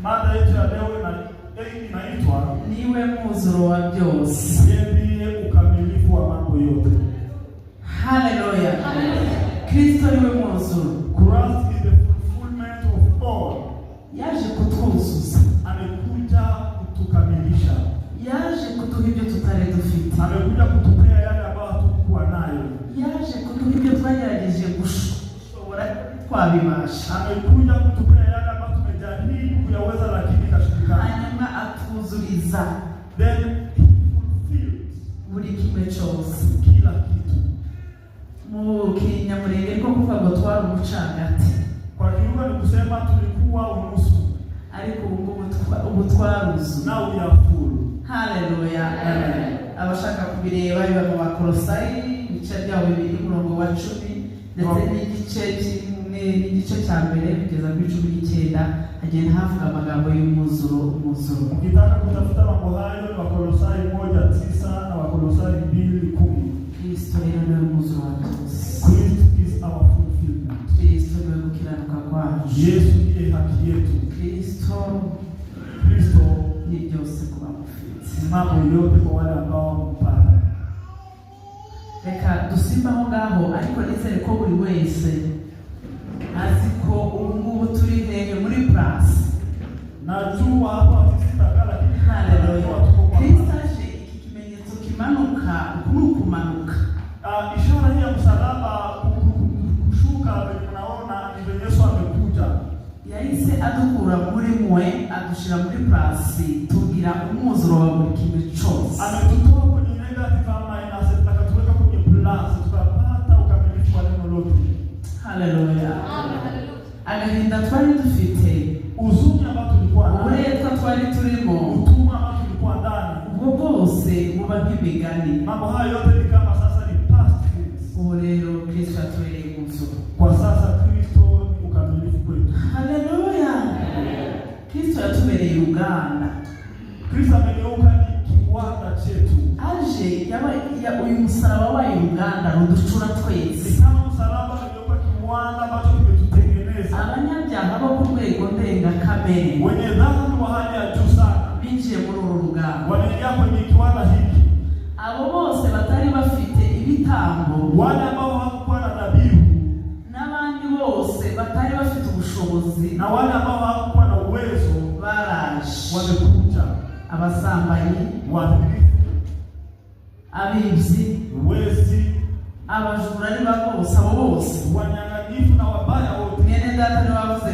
Mada yetu ya leo inaitwa niwe mwuzuro wa byose. Ndiye ukamilifu wa mambo yote. Haleluya. Kristo niwe mwuzuro. Christ is the fulfillment of all. Yaje kutuzuza. Amekuja kutukamilisha. Yaje kutuha ibyo tutari dufite. Amekuja kutupea yale ambayo hatukuwa nayo. Yaje kutuha ibyo twagerageje gushobora twabibasha. Amekuja kutupea yale ambayo tumejaribu kuyaweza lakini kashindikana. Hanyuma atuzuriza. Then he fulfilled buri kimwe cyose. Kila kitu. Mu Kinyamurenge ko kuvuga ngo twari umucangati. Kwa Kiruga ni kusema tulikuwa unusu. Ariko ubu twaruzu. Now we are full. Haleluya. Abashaka kubireba biba mu Bakolosayi ibice byabo 2:10 ndetse n'igice cya mbere kugeza kuri 19 hagenda havuga amagambo y'umuzuro. Ukitaka kutafuta mambo hayo ni Wakolosayi 1:9 na Wakolosayi 2:10. Kristo ni umuzuro wa byose. Christ is our fulfillment. Kristo ni gukiranuka kwacu. Yesu ndiye haki yetu. Kristo ni byose kuba mufite. Mambo yote kwa wale ambao mpana. Reka dusimbaho ngaho ariko nizere ko buri wese azi ko ubu turi hehe muri plus. Najua hapa tusitakala kitu. Haleluya. Kristo aje iki kimenyetso kimanuka kumanuka. Ishara hii ya msalaba kushuka mnaona ndio Yesu amekuja. Yahise adukura muri mwe adushira muri plus tugira umuzuro wa buri kimwe cyose. Ametutoa kwenye negative minus akatuweka kwenye plus tukapata ukamilifu wa neno lote. Haleluya. Agahinda twari dufite, uzuni ambao tulikuwa nayo, uburetwa twari turimo, utumwa ambao tulikuwa ndani, ubwo bwose buba nk'imigani. Mambo hayo yote ni kama sasa ni past tense. Ubu rero Kristo atubereye umuzuro. Kwa sasa Kristo ni ukamilifu kwetu. Haleluya. Kristo yatubereye uganda. Kristo amegeuka ni kiwanda chetu. Aje ya uyu musaraba wa Uganda ruducura twese. Kama msalaba umegeuka kiwanda ambacho kimetutengeneza. Abanyabyaha bo ku rwego ndenga kamere, wenye dhambi wa hali ya juu sana, binjiye muri uru ruganda. wanaingia kwenye kiwanda hiki. Abo bose batari bafite ibitambo, wale ambao hawakuwa na dhabihu, n'abandi bose batari bafite ubushobozi, na wale ambao hawakuwa na uwezo, baraje. wamekuja. Abasambanyi, waadilifu, abibyi, wezi, abajura, ni bose abo bose, wanyang'anyifu na wabaya wote. mwene data ni wavuze